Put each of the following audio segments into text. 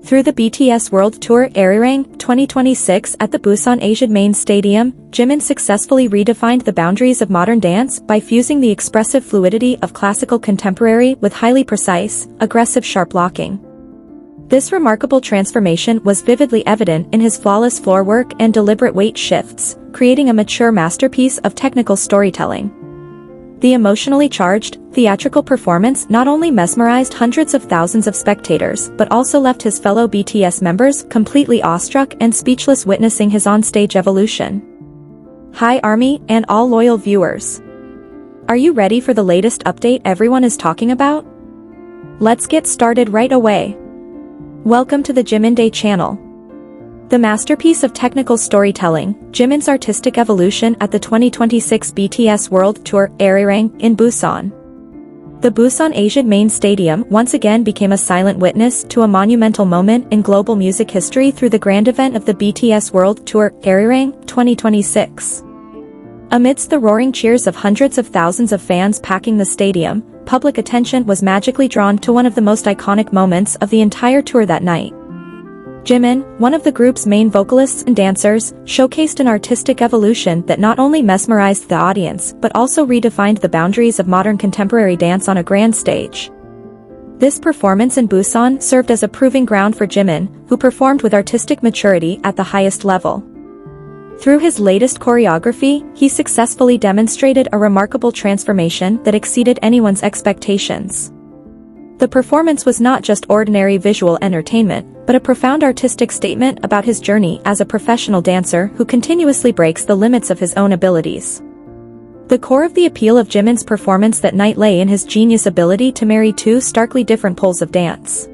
Through the BTS World Tour ARIRANG 2026 at the Busan Asian Main Stadium, Jimin successfully redefined the boundaries of modern dance by fusing the expressive fluidity of classical contemporary with highly precise, aggressive sharp locking. This remarkable transformation was vividly evident in his flawless floor work and deliberate weight shifts, creating a mature masterpiece of technical storytelling. The emotionally charged, theatrical performance not only mesmerized hundreds of thousands of spectators but also left his fellow BTS members completely awestruck and speechless witnessing his on-stage evolution. Hi ARMY and all loyal viewers. Are you ready for the latest update everyone is talking about? Let's get started right away. Welcome to the JIMINDAY channel. The masterpiece of technical storytelling, Jimin's artistic evolution at the 2026 BTS World Tour ARIRANG in Busan. The Busan Asian Main Stadium once again became a silent witness to a monumental moment in global music history through the grand event of the BTS World Tour ARIRANG 2026. Amidst the roaring cheers of hundreds of thousands of fans packing the stadium, public attention was magically drawn to one of the most iconic moments of the entire tour that night. Jimin, one of the group's main vocalists and dancers, showcased an artistic evolution that not only mesmerized the audience but also redefined the boundaries of modern contemporary dance on a grand stage. This performance in Busan served as a proving ground for Jimin, who performed with artistic maturity at the highest level. Through his latest choreography, he successfully demonstrated a remarkable transformation that exceeded anyone's expectations. The performance was not just ordinary visual entertainment, but a profound artistic statement about his journey as a professional dancer who continuously breaks the limits of his own abilities. The core of the appeal of Jimin's performance that night lay in his genius ability to marry two starkly different poles of dance.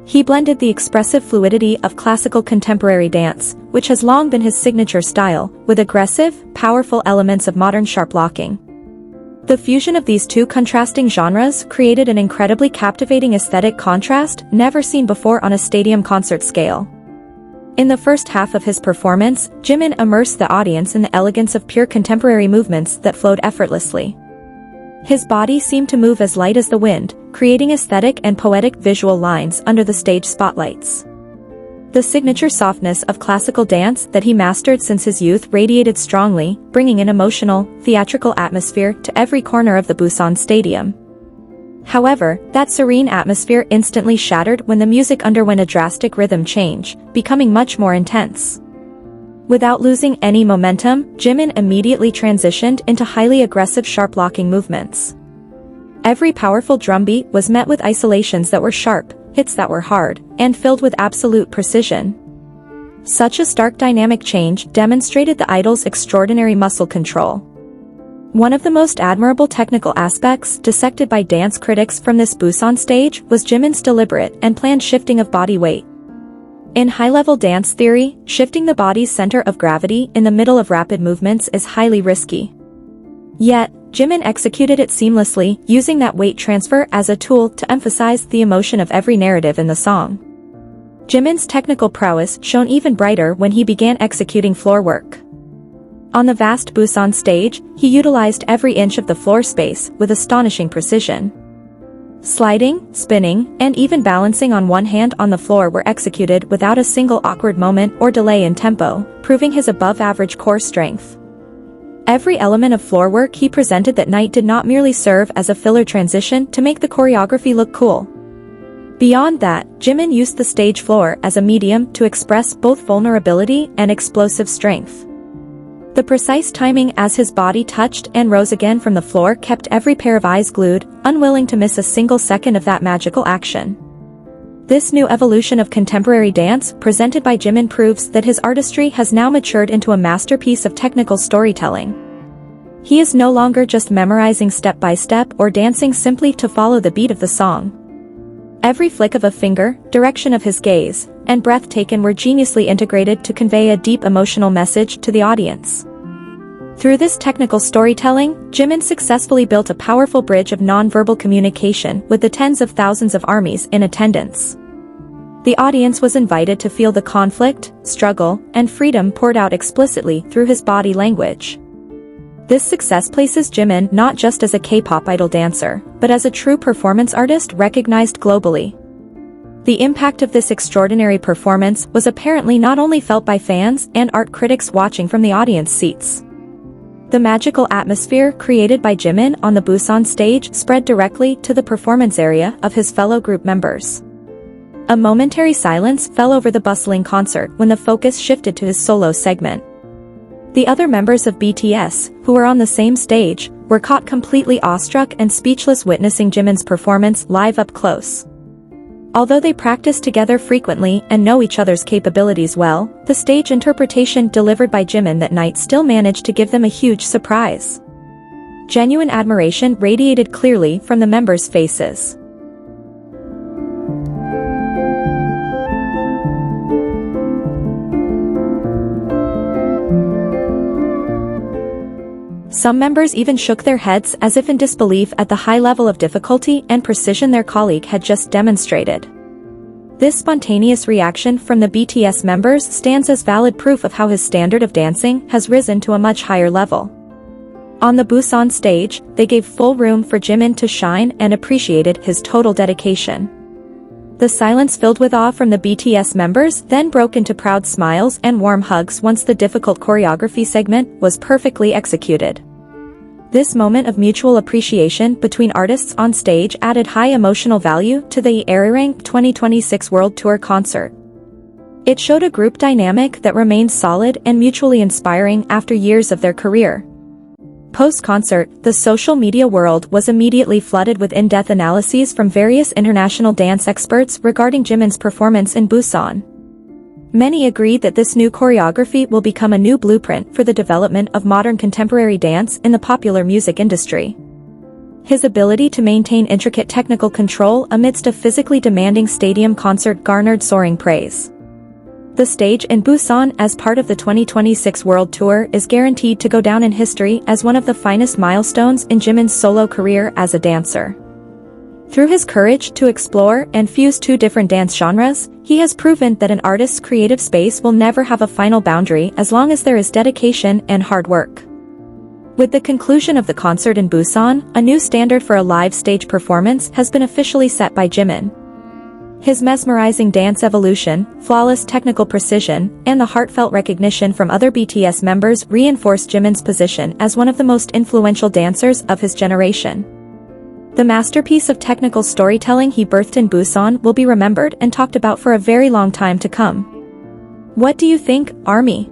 He blended the expressive fluidity of classical contemporary dance, which has long been his signature style, with aggressive, powerful elements of modern sharp locking. The fusion of these two contrasting genres created an incredibly captivating aesthetic contrast never seen before on a stadium concert scale. In the first half of his performance, Jimin immersed the audience in the elegance of pure contemporary movements that flowed effortlessly. His body seemed to move as light as the wind, creating aesthetic and poetic visual lines under the stage spotlights. The signature softness of classical dance that he mastered since his youth radiated strongly, bringing an emotional, theatrical atmosphere to every corner of the Busan Stadium. However, that serene atmosphere instantly shattered when the music underwent a drastic rhythm change, becoming much more intense. Without losing any momentum, Jimin immediately transitioned into highly aggressive sharp-locking movements. Every powerful drumbeat was met with isolations that were sharp, hits that were hard, and filled with absolute precision. Such a stark dynamic change demonstrated the idol's extraordinary muscle control. One of the most admirable technical aspects dissected by dance critics from this Busan stage was Jimin's deliberate and planned shifting of body weight. In high-level dance theory, shifting the body's center of gravity in the middle of rapid movements is highly risky. Yet, Jimin executed it seamlessly, using that weight transfer as a tool to emphasize the emotion of every narrative in the song. Jimin's technical prowess shone even brighter when he began executing floor work. On the vast Busan stage, he utilized every inch of the floor space with astonishing precision. Sliding, spinning, and even balancing on one hand on the floor were executed without a single awkward moment or delay in tempo, proving his above-average core strength. Every element of floor work he presented that night did not merely serve as a filler transition to make the choreography look cool. Beyond that, Jimin used the stage floor as a medium to express both vulnerability and explosive strength. The precise timing as his body touched and rose again from the floor kept every pair of eyes glued, unwilling to miss a single second of that magical action. This new evolution of contemporary dance presented by Jimin proves that his artistry has now matured into a masterpiece of technical storytelling. He is no longer just memorizing step by step or dancing simply to follow the beat of the song. Every flick of a finger, direction of his gaze, and breath taken were geniusly integrated to convey a deep emotional message to the audience. Through this technical storytelling, Jimin successfully built a powerful bridge of non-verbal communication with the tens of thousands of armies in attendance. The audience was invited to feel the conflict, struggle, and freedom poured out explicitly through his body language. This success places Jimin not just as a K-pop idol dancer, but as a true performance artist recognized globally. The impact of this extraordinary performance was apparently not only felt by fans and art critics watching from the audience seats. The magical atmosphere created by Jimin on the Busan stage spread directly to the performance area of his fellow group members. A momentary silence fell over the bustling concert when the focus shifted to his solo segment. The other members of BTS, who were on the same stage, were caught completely awestruck and speechless witnessing Jimin's performance live up close. Although they practice together frequently and know each other's capabilities well, the stage interpretation delivered by Jimin that night still managed to give them a huge surprise. Genuine admiration radiated clearly from the members' faces. Some members even shook their heads as if in disbelief at the high level of difficulty and precision their colleague had just demonstrated. This spontaneous reaction from the BTS members stands as valid proof of how his standard of dancing has risen to a much higher level. On the Busan stage, they gave full room for Jimin to shine and appreciated his total dedication. The silence filled with awe from the BTS members then broke into proud smiles and warm hugs once the difficult choreography segment was perfectly executed. This moment of mutual appreciation between artists on stage added high emotional value to the ARIRANG 2026 World Tour concert. It showed a group dynamic that remained solid and mutually inspiring after years of their career. Post-concert, the social media world was immediately flooded with in-depth analyses from various international dance experts regarding Jimin's performance in Busan. Many agreed that this new choreography will become a new blueprint for the development of modern contemporary dance in the popular music industry. His ability to maintain intricate technical control amidst a physically demanding stadium concert garnered soaring praise. The stage in Busan as part of the 2026 World Tour is guaranteed to go down in history as one of the finest milestones in Jimin's solo career as a dancer. Through his courage to explore and fuse two different dance genres, he has proven that an artist's creative space will never have a final boundary as long as there is dedication and hard work. With the conclusion of the concert in Busan, a new standard for a live stage performance has been officially set by Jimin. His mesmerizing dance evolution, flawless technical precision, and the heartfelt recognition from other BTS members reinforced Jimin's position as one of the most influential dancers of his generation. The masterpiece of technical storytelling he birthed in Busan will be remembered and talked about for a very long time to come. What do you think, ARMY?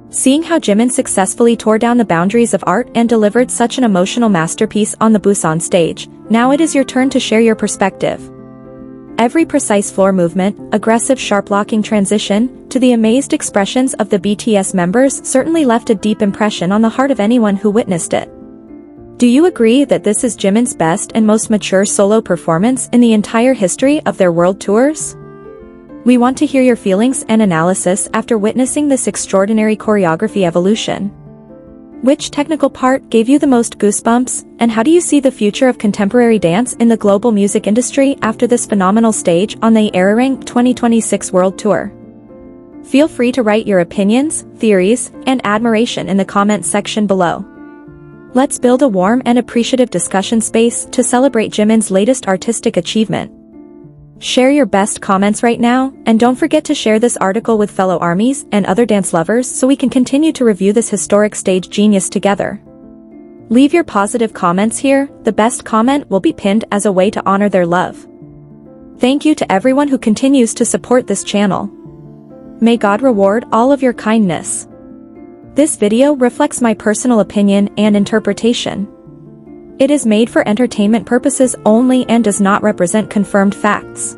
Seeing how Jimin successfully tore down the boundaries of art and delivered such an emotional masterpiece on the Busan stage, now it is your turn to share your perspective. Every precise floor movement, aggressive sharp-locking transition, to the amazed expressions of the BTS members certainly left a deep impression on the heart of anyone who witnessed it. Do you agree that this is Jimin's best and most mature solo performance in the entire history of their world tours? We want to hear your feelings and analysis after witnessing this extraordinary choreography evolution. Which technical part gave you the most goosebumps, and how do you see the future of contemporary dance in the global music industry after this phenomenal stage on the ARIRANG 2026 World Tour? Feel free to write your opinions, theories, and admiration in the comment section below. Let's build a warm and appreciative discussion space to celebrate Jimin's latest artistic achievement. Share your best comments right now, and don't forget to share this article with fellow ARMYs and other dance lovers so we can continue to review this historic stage genius together. Leave your positive comments here, the best comment will be pinned as a way to honor their love. Thank you to everyone who continues to support this channel. May God reward all of your kindness. This video reflects my personal opinion and interpretation. It is made for entertainment purposes only and does not represent confirmed facts.